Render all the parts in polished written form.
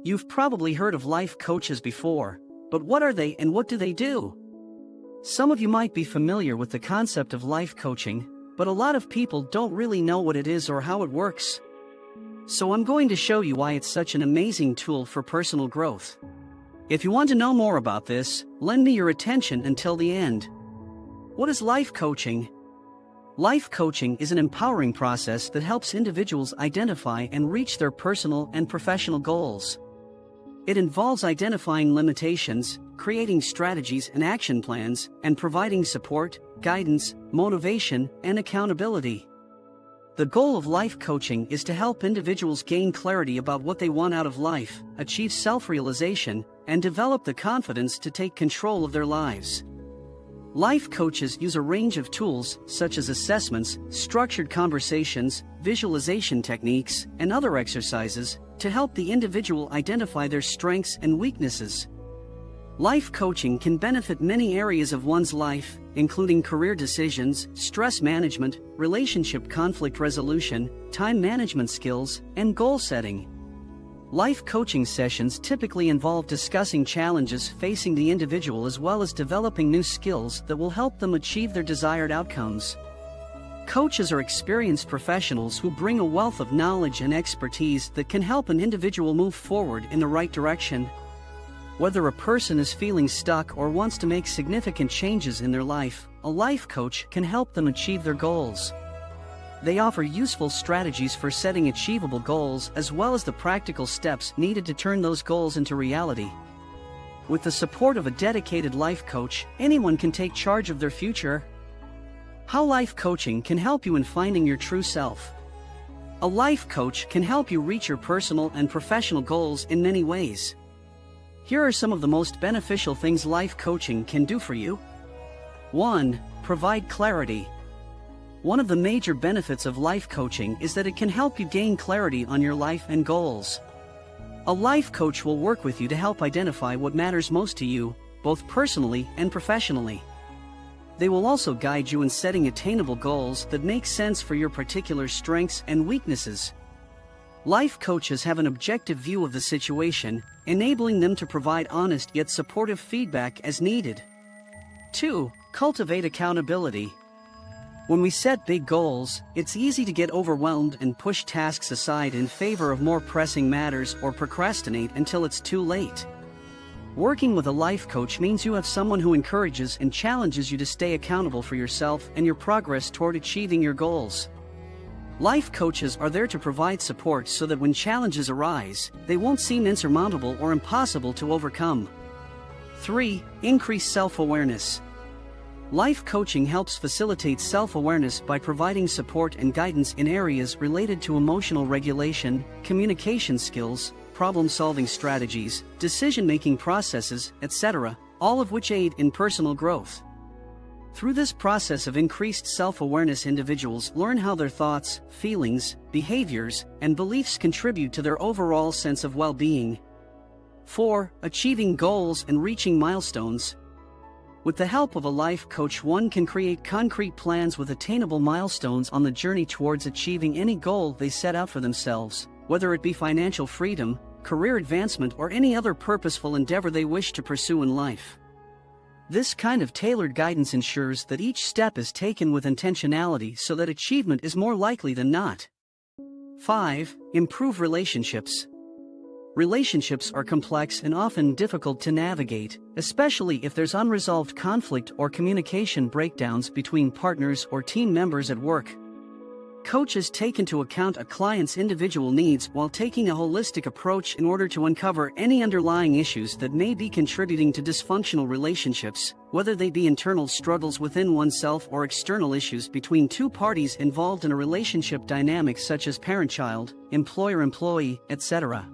You've probably heard of life coaches before, but what are they and what do they do? Some of you might be familiar with the concept of life coaching, but a lot of people don't really know what it is or how it works. So I'm going to show you why it's such an amazing tool for personal growth. If you want to know more about this, lend me your attention until the end. What is life coaching? Life coaching is an empowering process that helps individuals identify and reach their personal and professional goals. It involves identifying limitations, creating strategies and action plans, and providing support, guidance, motivation, and accountability. The goal of life coaching is to help individuals gain clarity about what they want out of life, achieve self-realization, and develop the confidence to take control of their lives. Life coaches use a range of tools such as assessments, structured conversations, visualization techniques, and other exercises to help the individual identify their strengths and weaknesses. Life coaching can benefit many areas of one's life, including career decisions, stress management, relationship conflict resolution, time management skills, and goal setting. Life coaching sessions typically involve discussing challenges facing the individual as well as developing new skills that will help them achieve their desired outcomes. Coaches are experienced professionals who bring a wealth of knowledge and expertise that can help an individual move forward in the right direction. Whether a person is feeling stuck or wants to make significant changes in their life, a life coach can help them achieve their goals. They offer useful strategies for setting achievable goals as well as the practical steps needed to turn those goals into reality. With the support of a dedicated life coach, anyone can take charge of their future. How life coaching can help you in finding your true self. A life coach can help you reach your personal and professional goals in many ways. Here are some of the most beneficial things life coaching can do for you. 1. Provide clarity. One of the major benefits of life coaching is that it can help you gain clarity on your life and goals. A life coach will work with you to help identify what matters most to you, both personally and professionally. They will also guide you in setting attainable goals that make sense for your particular strengths and weaknesses. Life coaches have an objective view of the situation, enabling them to provide honest yet supportive feedback as needed. 2. Cultivate accountability. When we set big goals, it's easy to get overwhelmed and push tasks aside in favor of more pressing matters or procrastinate until it's too late. Working with a life coach means you have someone who encourages and challenges you to stay accountable for yourself and your progress toward achieving your goals. Life coaches are there to provide support so that when challenges arise, they won't seem insurmountable or impossible to overcome. 3. Increase self-awareness. Life coaching helps facilitate self-awareness by providing support and guidance in areas related to emotional regulation, communication skills, problem-solving strategies, decision-making processes, etc., all of which aid in personal growth. Through this process of increased self-awareness, individuals learn how their thoughts, feelings, behaviors, and beliefs contribute to their overall sense of well-being. 4. Achieving goals and reaching milestones. With the help of a life coach, one can create concrete plans with attainable milestones on the journey towards achieving any goal they set out for themselves, whether it be financial freedom, career advancement, or any other purposeful endeavor they wish to pursue in life. This kind of tailored guidance ensures that each step is taken with intentionality so that achievement is more likely than not. 5. Improve relationships. Relationships are complex and often difficult to navigate, especially if there's unresolved conflict or communication breakdowns between partners or team members at work. Coaches take into account a client's individual needs while taking a holistic approach in order to uncover any underlying issues that may be contributing to dysfunctional relationships, whether they be internal struggles within oneself or external issues between two parties involved in a relationship dynamic such as parent-child, employer-employee, etc.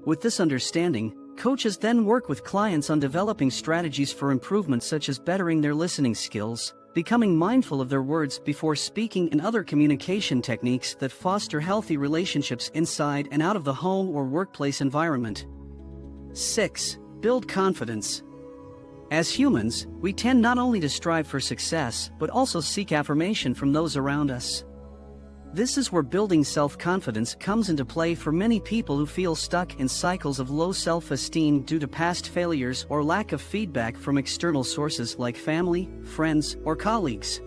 With this understanding, coaches then work with clients on developing strategies for improvement such as bettering their listening skills, becoming mindful of their words before speaking, and other communication techniques that foster healthy relationships inside and out of the home or workplace environment. 6. Build confidence. As humans, we tend not only to strive for success but also seek affirmation from those around us. This is where building self-confidence comes into play for many people who feel stuck in cycles of low self-esteem due to past failures or lack of feedback from external sources like family, friends, or colleagues.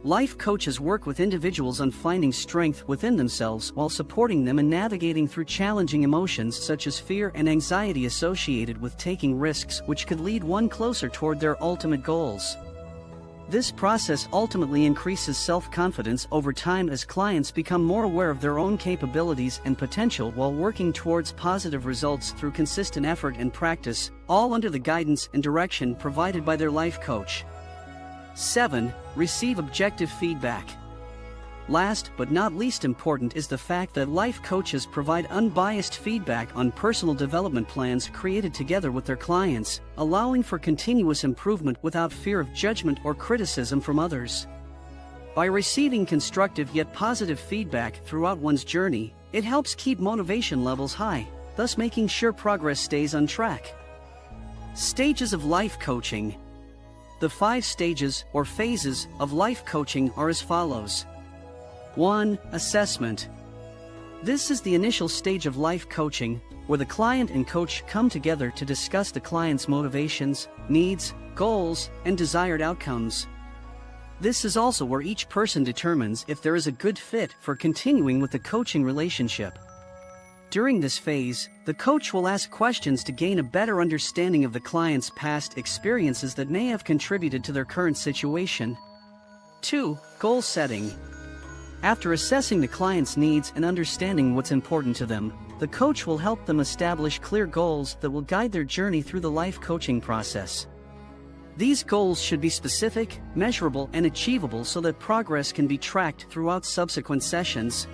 Life coaches work with individuals on finding strength within themselves while supporting them in navigating through challenging emotions such as fear and anxiety associated with taking risks, which could lead one closer toward their ultimate goals. This process ultimately increases self-confidence over time as clients become more aware of their own capabilities and potential while working towards positive results through consistent effort and practice, all under the guidance and direction provided by their life coach. 7. Receive objective feedback. Last but not least important is the fact that life coaches provide unbiased feedback on personal development plans created together with their clients, allowing for continuous improvement without fear of judgment or criticism from others. By receiving constructive yet positive feedback throughout one's journey, it helps keep motivation levels high, thus making sure progress stays on track. Stages of life coaching. The 5 stages or phases of life coaching are as follows. 1. Assessment. This is the initial stage of life coaching, where the client and coach come together to discuss the client's motivations, needs, goals, and desired outcomes. This is also where each person determines if there is a good fit for continuing with the coaching relationship. During this phase, the coach will ask questions to gain a better understanding of the client's past experiences that may have contributed to their current situation. 2. Goal setting. After assessing the client's needs and understanding what's important to them, the coach will help them establish clear goals that will guide their journey through the life coaching process. These goals should be specific, measurable, and achievable so that progress can be tracked throughout subsequent sessions.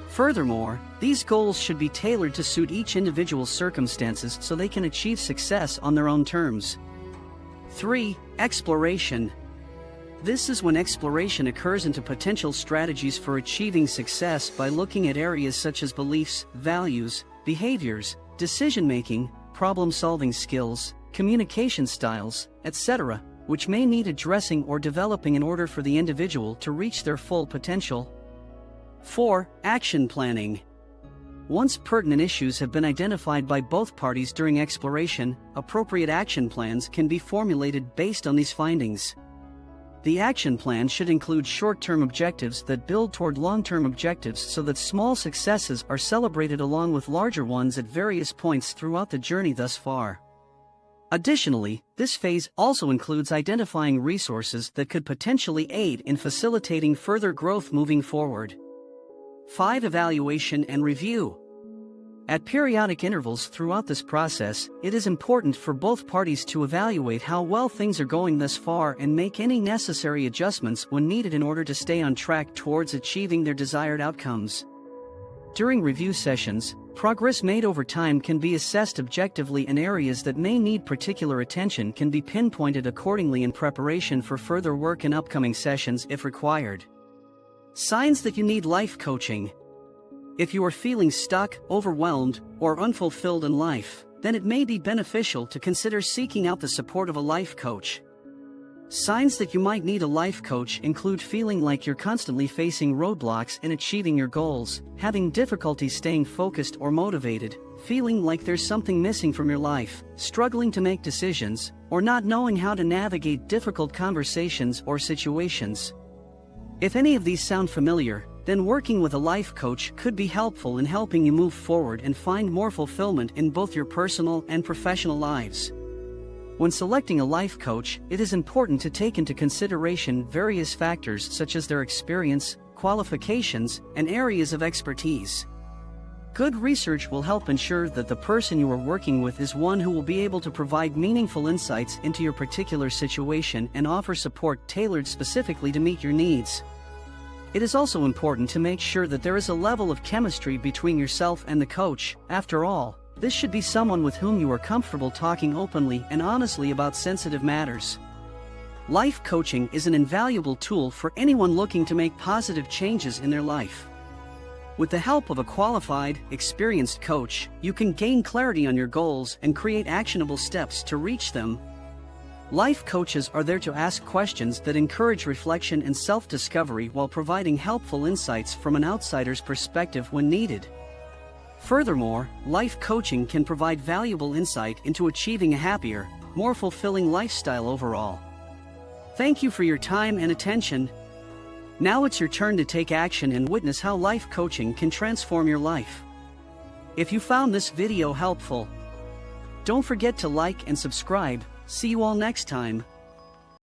Furthermore, these goals should be tailored to suit each individual's circumstances so they can achieve success on their own terms. 3. Exploration. This is when exploration occurs into potential strategies for achieving success by looking at areas such as beliefs, values, behaviors, decision-making, problem-solving skills, communication styles, etc., which may need addressing or developing in order for the individual to reach their full potential. 4. Action planning. Once pertinent issues have been identified by both parties during exploration, appropriate action plans can be formulated based on these findings. The action plan should include short-term objectives that build toward long-term objectives so that small successes are celebrated along with larger ones at various points throughout the journey thus far. Additionally, this phase also includes identifying resources that could potentially aid in facilitating further growth moving forward. 5. Evaluation and review. At periodic intervals throughout this process, it is important for both parties to evaluate how well things are going thus far and make any necessary adjustments when needed in order to stay on track towards achieving their desired outcomes. During review sessions, progress made over time can be assessed objectively, and areas that may need particular attention can be pinpointed accordingly in preparation for further work in upcoming sessions if required. Signs that you need life coaching. If you are feeling stuck, overwhelmed, or unfulfilled in life, then it may be beneficial to consider seeking out the support of a life coach. Signs that you might need a life coach include feeling like you're constantly facing roadblocks in achieving your goals, having difficulty staying focused or motivated, feeling like there's something missing from your life, struggling to make decisions, or not knowing how to navigate difficult conversations or situations. If any of these sound familiar, then working with a life coach could be helpful in helping you move forward and find more fulfillment in both your personal and professional lives. When selecting a life coach, it is important to take into consideration various factors such as their experience, qualifications, and areas of expertise. Good research will help ensure that the person you are working with is one who will be able to provide meaningful insights into your particular situation and offer support tailored specifically to meet your needs. It is also important to make sure that there is a level of chemistry between yourself and the coach. After all, this should be someone with whom you are comfortable talking openly and honestly about sensitive matters. Life coaching is an invaluable tool for anyone looking to make positive changes in their life. With the help of a qualified, experienced coach, you can gain clarity on your goals and create actionable steps to reach them. Life coaches are there to ask questions that encourage reflection and self-discovery while providing helpful insights from an outsider's perspective when needed. Furthermore, life coaching can provide valuable insight into achieving a happier, more fulfilling lifestyle overall. Thank you for your time and attention. Now it's your turn to take action and witness how life coaching can transform your life. If you found this video helpful, don't forget to like and subscribe. See you all next time.